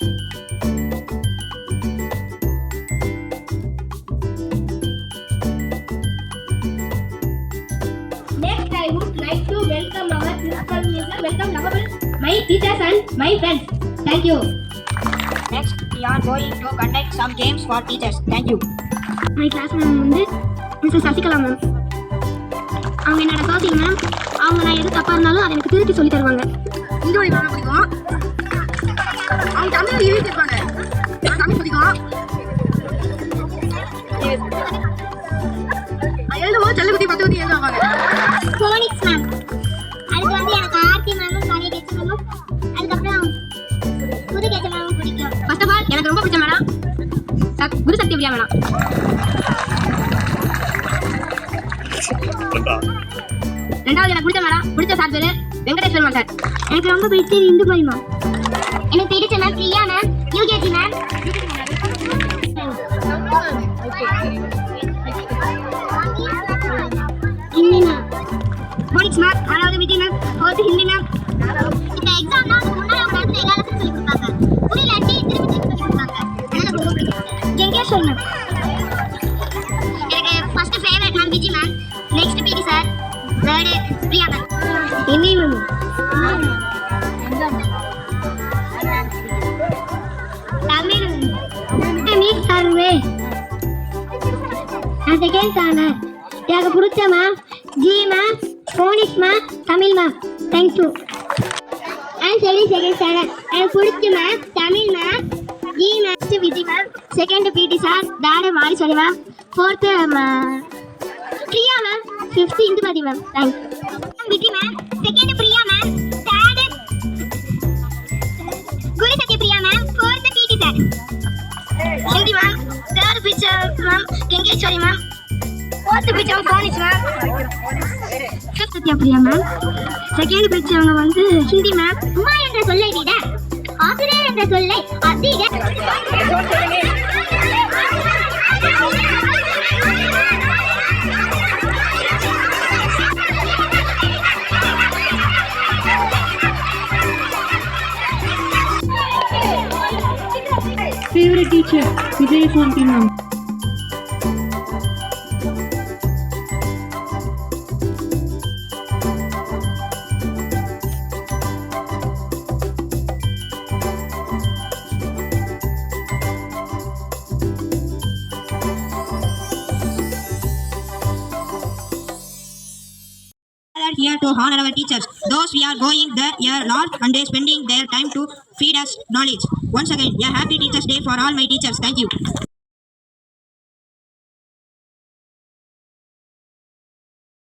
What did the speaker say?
Next, I would like to welcome our principal, welcome my teachers and my friends. Thank you. Next, we are going to conduct some games for teachers. Thank you. My class ma'am வந்து Mrs Sasikala ma'am. அவங்க என்னோட social ma'am. அவங்க நான் எது தப்பா இருந்தாலும் அதை எனக்கு திருப்பி சொல்லி தருவாங்க. இந்துவை மேம் பிடிக்கும். அவங்க தமிழ் எழுதிருப்பாங்க. நான் தமிழ் பிடிக்கும். எழுதும்போது செல்லக்குத்தி பத்துக்குத்தி எழுதுவாங்க. Phoenix ma'am. அதுக்கு வந்து எனக்கு ஆர்த்தி மேமும் கலை டீச்சர் மேமும் அதுக்கப்புறம் புது டீச்சர் மேமும் பிடிக்கும். ஃபர்ஸ்ட் ஆஃப் ஆல் எனக்கு ரொம்ப பிடிச்ச மேடம் குரு சக்தி பிரியா மேடம். ரெண்டாவது எனக்கு பிடிச்ச சார் பேரு வெங்கடேஸ்வரன் சார். எனக்கு ரொம்ப பிடிச்சது இந்துமதி மேம். எனக்கு பிடிச்ச ma'am Priya ma'am, UKG ma'am. Hindi ma'am. Phonics ma'am, அதாவது Vijay ma'am, fourth Hindi ma'am. இந்த எக்ஸாம்னா அதுக்கு முன்னாடி அவங்க வந்து எல்லா லெசன் சொல்லி கொடுப்பாங்க. புரியலாட்டி திருப்பி சொல்லி கொடுப்பாங்க. அதனால ரொம்ப பிடிக்கும். கங்கேஸ்வர் மேம். எனக்கு first favourite ma'am Vijay ma'am. Next PT sir, third Priya ma'am. Hindi ma'am. Tamil நீட் சாருவே. நான் செகண்ட் சார் மேம். எனக்கு பிடிச்ச ma'am G ma'am, phonics ma'am, Tamil ma'am. Thank you. நான் செகண்ட் சார். எனக்கு பிடிச்ச ma'am Tamil ma'am, G ma'am, Vijay ma'am. Second PT sir தாடே Mariswari ma'am. Fourth Priya ma'am. Fifth Indumathi ma'am. Thank you. Vijay ma'am. Second Priya ma'am. Third Guru Satya Priya ma'am. Fourth பிடி sir Hindi ma'am. Third picture ma'am Kangeswari ma'am. Fourth picture Phoenix ma'am. Fifth Sathya Priya ma'am. Second picture அவங்க வந்து Hindi ma'am. Uma என்ற சொல்லை விட ஆசிரியர் என்ற சொல்லை அதிக Favorite teacher, Vijay Santi ma'am. Here to honor our teachers, those we are going there year lot and they spending their time to feed us knowledge. Once again, a happy Teachers Day for all my teachers. Thank you.